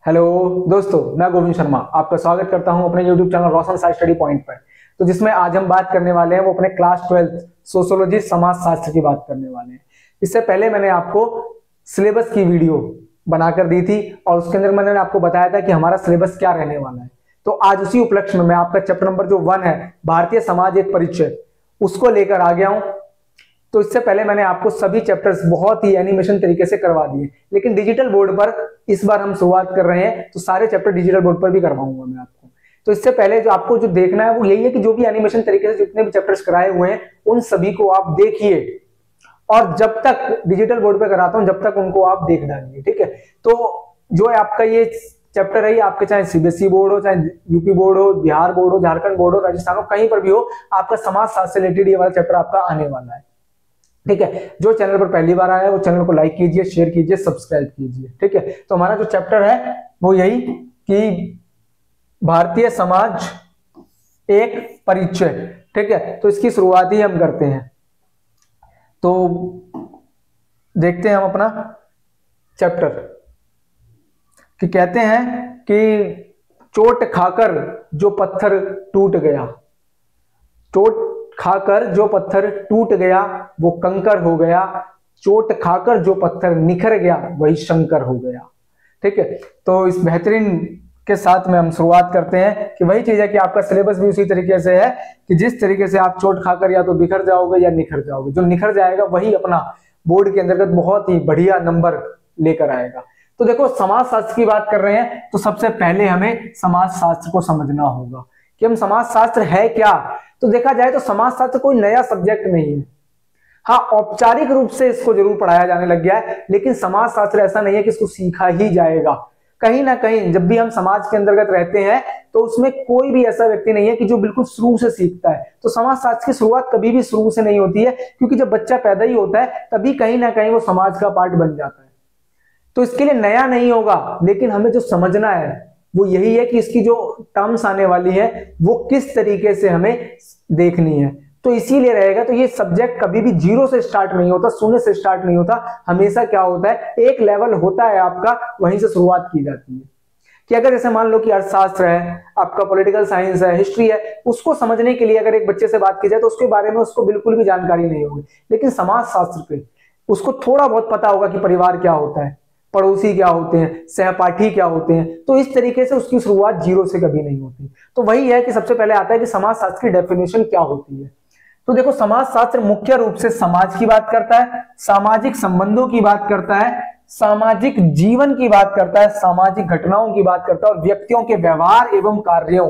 Hello दोस्तों, मैं गोविंद शर्मा आपका स्वागत करता हूं अपने YouTube चैनल रोशन साइंस स्टडी पॉइंट पर। तो जिसमें आज हम बात करने वाले हैं वो अपने क्लास 12 सोशियोलॉजी समाज शास्त्र की बात करने वाले हैं। इससे पहले मैंने आपको सिलेबस की वीडियो बनाकर दी थी और उसके अंदर मैंने आपको बताया था कि हमारा सिलेबस क्या रहने वाला है। तो आज उसी उपलक्ष्य में मैं आपका चैप्टर नंबर जो 1 है, भारतीय समाज एक परिचय, उसको लेकर आ गया हूं। तो इससे पहले मैंने आपको सभी चैप्टर्स बहुत ही एनिमेशन तरीके से करवा दिए, लेकिन डिजिटल बोर्ड पर इस बार हम शुरुआत कर रहे हैं तो सारे चैप्टर डिजिटल बोर्ड पर भी करवाऊंगा मैं आपको। तो इससे पहले जो आपको जो देखना है वो यही है कि जो भी एनिमेशन तरीके से जितने भी चैप्टर्स कराए हुए हैं उन सभी को आप देखिए, और जब तक डिजिटल बोर्ड पर कराता हूं जब तक उनको आप देख डालिए, ठीक है। तो जो है आपका ये चैप्टर है, आपके चाहे सीबीएसई बोर्ड हो, चाहे यूपी बोर्ड हो, बिहार बोर्ड हो, झारखंड बोर्ड हो, राजस्थान हो, कहीं पर भी हो, आपका समाज शास्त्र से रिलेटेड ये वाला चैप्टर आपका आने वाला है, ठीक है। जो चैनल पर पहली बार आया है वो चैनल को लाइक कीजिए, शेयर कीजिए, सब्सक्राइब कीजिए, ठीक है। तो हमारा जो चैप्टर है वो यही कि भारतीय समाज एक परिचय, ठीक है। तो इसकी शुरुआत ही हम करते हैं। तो देखते हैं हम अपना चैप्टर कि कहते हैं कि चोट खाकर जो पत्थर टूट गया, चोट खाकर जो पत्थर टूट गया वो कंकर हो गया, चोट खाकर जो पत्थर निखर गया वही शंकर हो गया, ठीक है। तो इस बेहतरीन के साथ में हम शुरुआत करते हैं कि वही चीज है कि आपका सिलेबस भी उसी तरीके से है कि जिस तरीके से आप चोट खाकर या तो बिखर जाओगे या निखर जाओगे, जो निखर जाएगा वही अपना बोर्ड के अंतर्गत बहुत ही बढ़िया नंबर लेकर आएगा। तो देखो, समाज शास्त्र की बात कर रहे हैं तो सबसे पहले हमें समाज शास्त्र को समझना होगा कि हम समाज शास्त्र है क्या। तो देखा जाए तो समाज शास्त्र कोई नया सब्जेक्ट नहीं है। हाँ, औपचारिक रूप से इसको जरूर पढ़ाया जाने लग गया है, लेकिन समाज शास्त्र ऐसा नहीं है कि इसको सीखा ही जाएगा। कहीं ना कहीं जब भी हम समाज के अंतर्गत रहते हैं तो उसमें कोई भी ऐसा व्यक्ति नहीं है कि जो बिल्कुल शुरू से सीखता है। तो समाज शास्त्र की शुरुआत कभी भी शुरू से नहीं होती है, क्योंकि जब बच्चा पैदा ही होता है तभी कहीं ना कहीं वो समाज का पार्ट बन जाता है। तो इसके लिए नया नहीं होगा, लेकिन हमें जो समझना है वो यही है कि इसकी जो टर्म्स आने वाली है वो किस तरीके से हमें देखनी है। तो इसीलिए रहेगा। तो ये सब्जेक्ट कभी भी जीरो से स्टार्ट नहीं होता, शून्य से स्टार्ट नहीं होता। हमेशा क्या होता है, एक लेवल होता है आपका, वहीं से शुरुआत की जाती है। कि अगर जैसे मान लो कि अर्थशास्त्र है, आपका पॉलिटिकल साइंस है, हिस्ट्री है, उसको समझने के लिए अगर एक बच्चे से बात की जाए तो उसके बारे में उसको बिल्कुल भी जानकारी नहीं होगी। लेकिन समाज शास्त्र पे उसको थोड़ा बहुत पता होगा कि परिवार क्या होता है, पड़ोसी क्या होते हैं, सहपाठी क्या होते हैं। तो इस तरीके से उसकी शुरुआत जीरो से कभी नहीं होती। तो वही है कि सबसे पहले आता है कि समाज शास्त्र की डेफिनेशन क्या होती है। तो देखो, समाज शास्त्र मुख्य रूप से समाज की बात करता है, सामाजिक संबंधों की बात करता है, सामाजिक जीवन की बात करता है, सामाजिक घटनाओं की बात करता है और व्यक्तियों के व्यवहार एवं कार्यों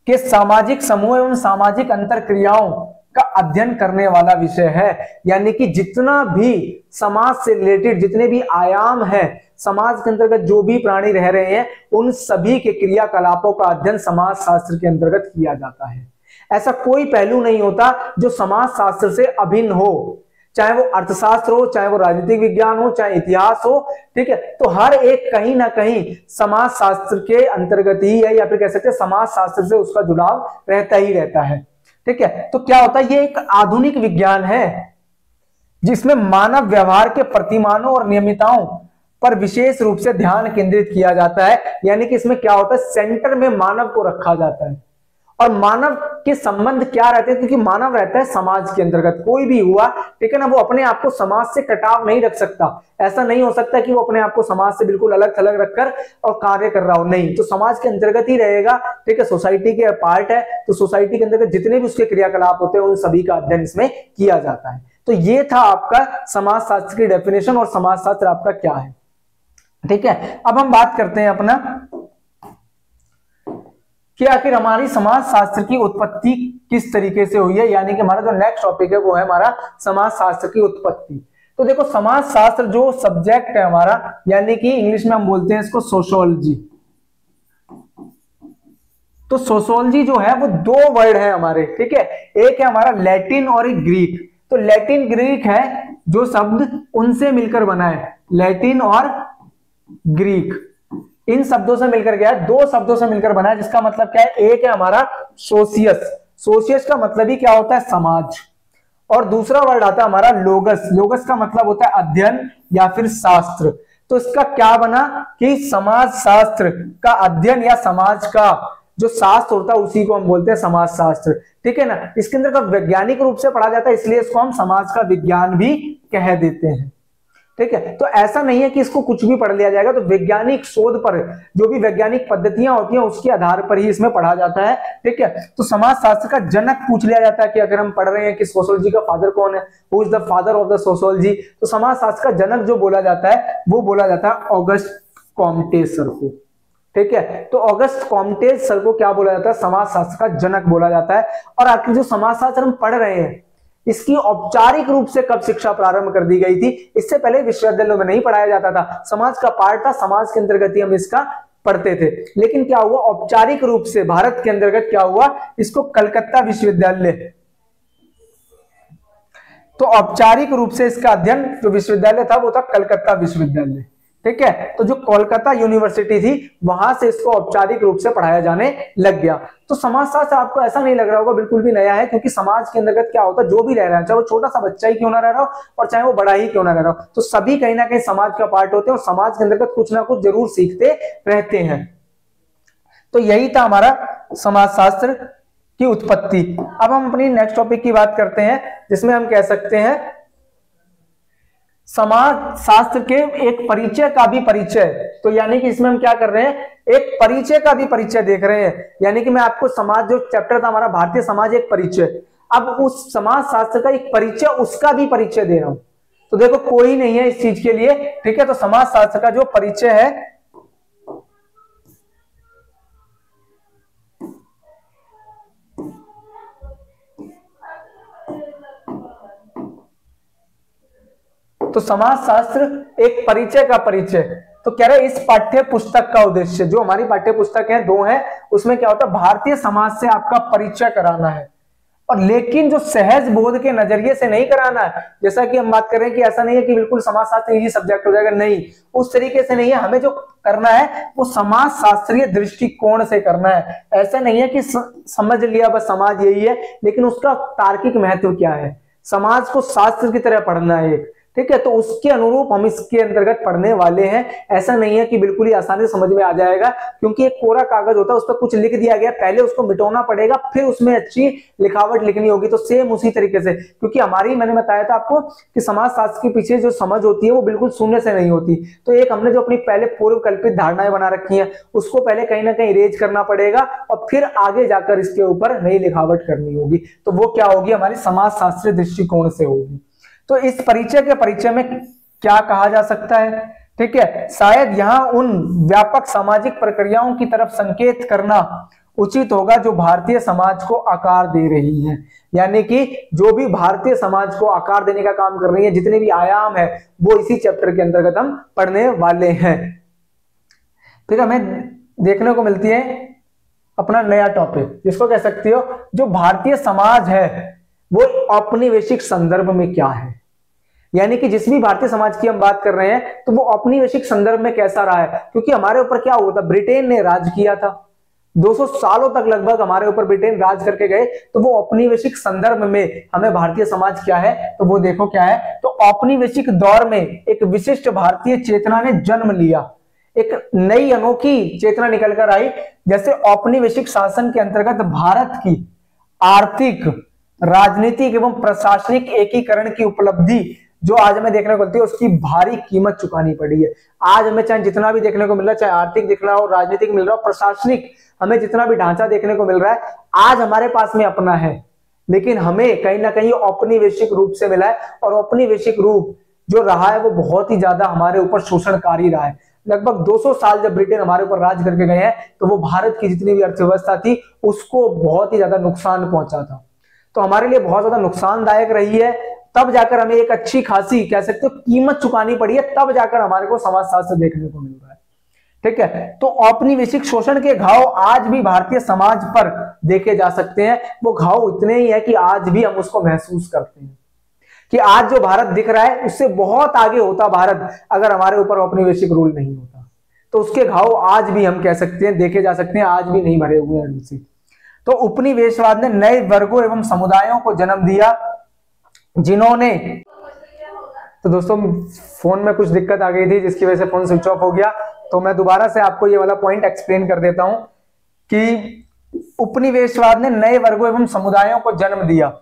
के सामाजिक समूह एवं सामाजिक अंतर क्रियाओं का अध्ययन करने वाला विषय है। यानी कि जितना भी समाज से रिलेटेड जितने भी आयाम है, समाज के अंतर्गत जो भी प्राणी रह रहे हैं, उन सभी के क्रियाकलापों का अध्ययन समाज शास्त्र के अंतर्गत किया जाता है। ऐसा कोई पहलू नहीं होता जो समाज शास्त्र से अभिन्न हो, चाहे वो अर्थशास्त्र हो, चाहे वो राजनीतिक विज्ञान हो, चाहे इतिहास हो, ठीक है। तो हर एक कहीं ना कहीं समाज शास्त्र के अंतर्गत ही है, या फिर कह सकते हैं समाज शास्त्र से उसका जुड़ाव रहता ही रहता है, ठीक है। तो क्या होता है, ये एक आधुनिक विज्ञान है जिसमें मानव व्यवहार के प्रतिमानों और नियमितताओं पर विशेष रूप से ध्यान केंद्रित किया जाता है। यानी कि इसमें क्या होता है, सेंटर में मानव को रखा जाता है। और मानव के संबंध क्या रहते हैं, क्योंकि मानव रहता है समाज के अंतर्गत, कोई भी हुआ, ठीक है ना, वो अपने आप को समाज से कटाव नहीं रख सकता। ऐसा नहीं हो सकता कि वो अपने आप को समाज से बिल्कुल अलग थलग रखकर और कार्य कर रहा हो, नहीं, तो समाज के अंतर्गत ही रहेगा, ठीक है। सोसाइटी के पार्ट है, तो सोसाइटी के अंतर्गत जितने भी उसके क्रियाकलाप होते हैं उन सभी का अध्ययन इसमें किया जाता है। तो ये था आपका समाज शास्त्र की डेफिनेशन और समाज शास्त्र आपका क्या है, ठीक है। अब हम बात करते हैं अपना कि आखिर हमारी समाज शास्त्र की उत्पत्ति किस तरीके से हुई है। यानी कि हमारा जो नेक्स्ट टॉपिक है वो है हमारा समाज शास्त्र की उत्पत्ति। तो देखो, समाज शास्त्र जो सब्जेक्ट है हमारा, यानी कि इंग्लिश में हम बोलते हैं इसको सोशियोलॉजी। तो सोशियोलॉजी जो है वो दो वर्ड है हमारे, ठीक है। एक है हमारा लैटिन और एक ग्रीक। तो लैटिन ग्रीक है जो शब्द उनसे मिलकर बना है, लैटिन और ग्रीक इन शब्दों से मिलकर गया है, दो शब्दों से मिलकर बना है, जिसका मतलब क्या है, एक है हमारा सोशियस। सोशियस का मतलब ही क्या होता है, समाज। और दूसरा वर्ड आता है हमारा लोगस। लोगस का मतलब होता है अध्ययन या फिर शास्त्र। तो इसका क्या बना कि समाज शास्त्र का अध्ययन या समाज का जो शास्त्र होता है उसी को हम बोलते हैं समाज शास्त्र। ठीक है ना, इसके अंदर का वैज्ञानिक रूप से पढ़ा जाता है, इसलिए इसको हम समाज का विज्ञान भी कह देते हैं। ठीक है, तो ऐसा नहीं है कि इसको कुछ भी पढ़ लिया जाएगा, तो वैज्ञानिक शोध पर जो भी वैज्ञानिक पद्धतियां होती हैं उसके आधार पर ही इसमें पढ़ा जाता है। ठीक है, तो समाज शास्त्र का जनक पूछ लिया जाता है कि अगर हम पढ़ रहे हैं कि सोशियोलॉजी का फादर कौन है, who is the father of the sociology, तो समाज शास्त्र का जनक जो बोला जाता है वो बोला जाता है ऑगस्ट कॉम्टे सर को। ठीक है, तो ऑगस्ट कॉम्टे सर को क्या बोला जाता है, समाज शास्त्र का जनक बोला जाता है। और आखिर जो समाज शास्त्र हम पढ़ रहे हैं इसकी औपचारिक रूप से कब शिक्षा प्रारंभ कर दी गई थी? इससे पहले विश्वविद्यालयों में नहीं पढ़ाया जाता था, समाज का पार्ट था, समाज के अंतर्गत ही हम इसका पढ़ते थे। लेकिन क्या हुआ, औपचारिक रूप से भारत के अंतर्गत क्या हुआ, इसको कलकत्ता विश्वविद्यालय, तो औपचारिक रूप से इसका अध्ययन जो विश्वविद्यालय था वो था कलकत्ता विश्वविद्यालय। ठीक है, तो जो कोलकाता यूनिवर्सिटी थी वहां से इसको औपचारिक रूप से पढ़ाया जाने लग गया। तो समाज शास्त्र आपको ऐसा नहीं लग रहा होगा बिल्कुल भी नया है, क्योंकि समाज के अंतर्गत क्या होता है, जो भी रह रहा है, चाहे वो छोटा सा बच्चा ही क्यों ना रह रहा हो और चाहे वो बड़ा ही क्यों ना रह रहा हो, तो सभी कहीं ना कहीं समाज का पार्ट होते हैं और समाज के अंतर्गत कुछ ना कुछ जरूर सीखते रहते हैं। तो यही था हमारा समाज शास्त्र की उत्पत्ति। अब हम अपनी नेक्स्ट टॉपिक की बात करते हैं, जिसमें हम कह सकते हैं समाज शास्त्र के एक परिचय का भी परिचय। तो यानी कि इसमें हम क्या कर रहे हैं, एक परिचय का भी परिचय देख रहे हैं। यानी कि मैं आपको समाज, जो चैप्टर था हमारा भारतीय समाज एक परिचय, अब उस समाज शास्त्र का एक परिचय, उसका भी परिचय दे रहा हूं। तो देखो कोई नहीं है इस चीज के लिए। ठीक है, तो समाज शास्त्र का जो परिचय है तो समाज शास्त्र एक परिचय का परिचय। तो कह रहे इस पाठ्य पुस्तक का उद्देश्य, जो हमारी पाठ्य पुस्तक है 2 है, उसमें क्या होता है, भारतीय समाज से आपका परिचय कराना है, और लेकिन जो सहज बोध के नजरिए से नहीं कराना है। जैसा कि हम बात कर रहे हैं कि ऐसा नहीं है कि बिल्कुल समाज शास्त्र इजी सब्जेक्ट हो जाएगा, नहीं, उस तरीके से नहीं है। हमें जो करना है वो समाज शास्त्रीय दृष्टिकोण से करना है। ऐसा नहीं है कि समझ लिया बस समाज यही है, लेकिन उसका तार्किक महत्व क्या है, समाज को शास्त्र की तरह पढ़ना है एक। ठीक है, तो उसके अनुरूप हम इसके अंतर्गत पढ़ने वाले हैं। ऐसा नहीं है कि बिल्कुल ही आसानी से समझ में आ जाएगा, क्योंकि एक कोरा कागज होता है, उस पर कुछ लिख दिया गया, पहले उसको मिटाना पड़ेगा, फिर उसमें अच्छी लिखावट लिखनी होगी। तो सेम उसी तरीके से, क्योंकि हमारी, मैंने बताया था आपको कि समाज शास्त्र के पीछे जो समझ होती है वो बिल्कुल शून्य से नहीं होती। तो एक हमने जो अपनी पहले पूर्व कल्पित धारणाएं बना रखी हैं उसको पहले कहीं ना कहीं इरेज करना पड़ेगा, और फिर आगे जाकर इसके ऊपर नई लिखावट करनी होगी। तो वो क्या होगी, हमारी समाज शास्त्रीय दृष्टिकोण से होगी। तो इस परिचय के परिचय में क्या कहा जा सकता है? ठीक है, शायद यहां उन व्यापक सामाजिक प्रक्रियाओं की तरफ संकेत करना उचित होगा जो भारतीय समाज को आकार दे रही हैं। यानी कि जो भी भारतीय समाज को आकार देने का काम कर रही है, जितने भी आयाम है, वो इसी चैप्टर के अंतर्गत हम पढ़ने वाले हैं। फिर हमें देखने को मिलती है अपना नया टॉपिक, जिसको कह सकती हो जो भारतीय समाज है वो औपनिवेशिक संदर्भ में क्या है। यानी कि जिस भी भारतीय समाज की हम बात कर रहे हैं तो वो औपनिवेशिक संदर्भ में कैसा रहा है, क्योंकि हमारे ऊपर क्या हुआ था, ब्रिटेन ने राज किया था 200 सालों तक लगभग हमारे ऊपर ब्रिटेन राज करके गए। तो वो औपनिवेशिक संदर्भ में हमें भारतीय समाज क्या है, तो वो देखो क्या है। तो औपनिवेशिक दौर में एक विशिष्ट भारतीय चेतना ने जन्म लिया, एक नई अनोखी चेतना निकल कर आई। जैसे औपनिवेशिक शासन के अंतर्गत भारत की आर्थिक, राजनीतिक एवं प्रशासनिक एकीकरण की उपलब्धि जो आज हमें देखने को मिलती है, उसकी भारी कीमत चुकानी पड़ी है। आज हमें चाहे जितना भी देखने को मिल रहा है, चाहे आर्थिक दिख रहा हो, राजनीतिक मिल रहा हो, प्रशासनिक हमें जितना भी ढांचा देखने को मिल रहा है, आज हमारे पास में अपना है, लेकिन हमें कहीं ना कहीं औपनिवेशिक रूप से मिला है। और औपनिवेशिक रूप जो रहा है वो बहुत ही ज्यादा हमारे ऊपर शोषणकारी रहा है। लगभग 200 साल जब ब्रिटेन हमारे ऊपर राज करके गए हैं, तो वो भारत की जितनी भी अर्थव्यवस्था थी उसको बहुत ही ज्यादा नुकसान पहुंचा था। तो हमारे लिए बहुत ज्यादा नुकसानदायक रही है। तब जाकर हमें एक अच्छी खासी, कह सकते हो, कीमत चुकानी पड़ी है, तब जाकर हमारे को समाजशास्त्र देखने को मिल रहा है। ठीक है, तो औपनिवेशिक शोषण के घाव आज भी भारतीय समाज पर देखे जा सकते हैं। वो घाव इतने ही है कि आज भी हम उसको महसूस करते हैं कि आज जो भारत दिख रहा है उससे बहुत आगे होता भारत, अगर हमारे ऊपर औपनिवेशिक रूल नहीं होता। तो उसके घाव आज भी हम कह सकते हैं, देखे जा सकते हैं, आज भी नहीं भरे हुए हैं उनसे। तो उपनिवेशवाद ने नए वर्गों एवं समुदायों को जन्म दिया, जिन्होंने तो दोस्तों फोन में कुछ दिक्कत आ गई थी जिसकी वजह से फोन स्विच ऑफ हो गया। तो मैं दोबारा से आपको ये वाला पॉइंट एक्सप्लेन कर देता हूं कि उपनिवेशवाद ने नए वर्गों एवं समुदायों को जन्म दिया,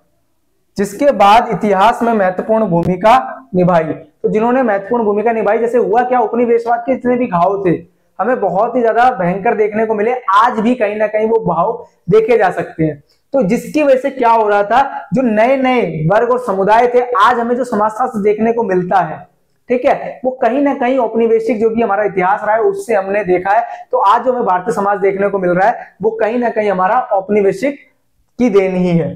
जिसके बाद इतिहास में महत्वपूर्ण भूमिका निभाई। तो जिन्होंने महत्वपूर्ण भूमिका निभाई, जैसे हुआ क्या, उपनिवेशवाद के जितने भी घाव थे हमें बहुत ही ज्यादा भयंकर देखने को मिले, आज भी कहीं ना कहीं वो भाव देखे जा सकते हैं। तो जिसकी वजह से क्या हो रहा था, जो नए नए वर्ग और समुदाय थे, आज हमें जो समाजशास्त्र देखने को मिलता है, ठीक है, वो कहीं ना कहीं औपनिवेशिक जो भी हमारा इतिहास रहा है उससे हमने देखा है। तो आज जो हमें भारतीय समाज देखने को मिल रहा है वो कहीं ना कहीं हमारा औपनिवेशिक की देन ही है।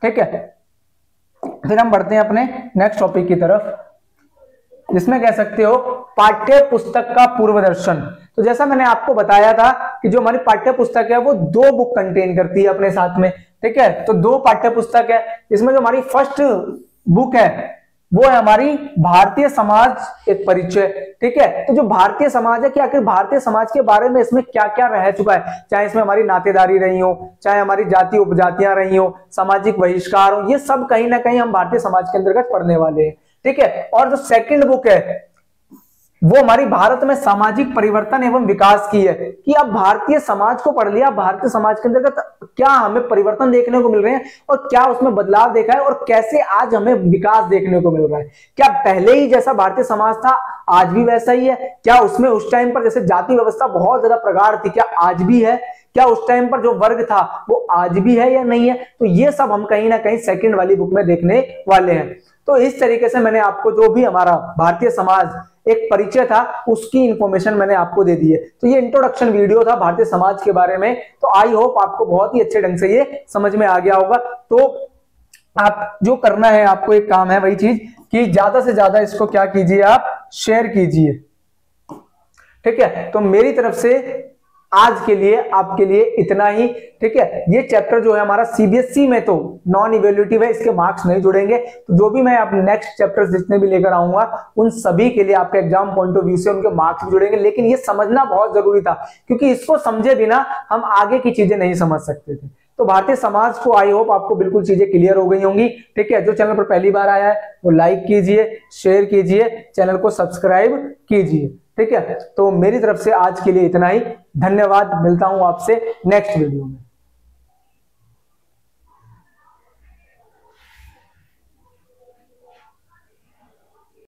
ठीक है, फिर हम बढ़ते हैं अपने नेक्स्ट टॉपिक की तरफ, जिसमें कह सकते हो पाठ्य पुस्तक का पूर्व दर्शन। तो जैसा मैंने आपको बताया था कि जो हमारी पाठ्य पुस्तक है वो 2 बुक कंटेन करती है अपने साथ में। ठीक है, तो 2 पाठ्य पुस्तक है। इसमें जो हमारी फर्स्ट बुक है वो है हमारी भारतीय समाज एक परिचय। ठीक है, तो जो भारतीय समाज है कि आखिर भारतीय समाज के बारे में इसमें क्या क्या रह चुका है, चाहे इसमें हमारी नातेदारी रही हो, चाहे हमारी जाति उपजातियां रही हो, सामाजिक बहिष्कार हो, ये सब कहीं ना कहीं हम भारतीय समाज के अंतर्गत पढ़ने वाले हैं। ठीक है, और जो सेकंड बुक है वो हमारी भारत में सामाजिक परिवर्तन एवं विकास की है, कि अब भारतीय समाज को पढ़ लिया, भारतीय समाज के अंतर्गत क्या हमें परिवर्तन देखने को मिल रहे हैं और क्या उसमें बदलाव देखा है और कैसे आज हमें विकास देखने को मिल रहा है। क्या पहले ही जैसा भारतीय समाज था आज भी वैसा ही है? क्या उसमें उस टाइम पर जैसे जाति व्यवस्था बहुत ज्यादा प्रगाढ़ थी, क्या आज भी है? क्या उस टाइम पर जो वर्ग था वो आज भी है या नहीं है? तो ये सब हम कहीं ना कहीं सेकंड वाली बुक में देखने वाले हैं। तो इस तरीके से मैंने आपको जो भी हमारा भारतीय समाज एक परिचय था उसकी इंफॉर्मेशन मैंने आपको दे दी है। तो ये इंट्रोडक्शन वीडियो था भारतीय समाज के बारे में। तो आई होप आपको बहुत ही अच्छे ढंग से ये समझ में आ गया होगा। तो आप जो करना है, आपको एक काम है, वही चीज कि ज्यादा से ज्यादा इसको क्या कीजिए, आप शेयर कीजिए। ठीक है, तो मेरी तरफ से आज के लिए आपके लिए इतना ही। ठीक है, ये चैप्टर जो है हमारा सीबीएसई में तो नॉन इवेल्युएटिव है, इसके मार्क्स नहीं जुड़ेंगे। तो जो भी मैं अपने नेक्स्ट चैप्टर्स जितने भी लेकर आऊंगा उन सभी के लिए आपके एग्जाम पॉइंट ऑफ व्यू से उनके मार्क्स भी जुड़ेंगे। लेकिन ये समझना बहुत जरूरी था, क्योंकि इसको समझे बिना हम आगे की चीजें नहीं समझ सकते थे। तो भारतीय समाज को आई होप आपको बिल्कुल चीजें क्लियर हो गई होंगी। ठीक है, जो चैनल पर पहली बार आया है वो लाइक कीजिए, शेयर कीजिए, चैनल को सब्सक्राइब कीजिए। ठीक है, तो मेरी तरफ से आज के लिए इतना ही। धन्यवाद, मिलता हूं आपसे नेक्स्ट वीडियो में।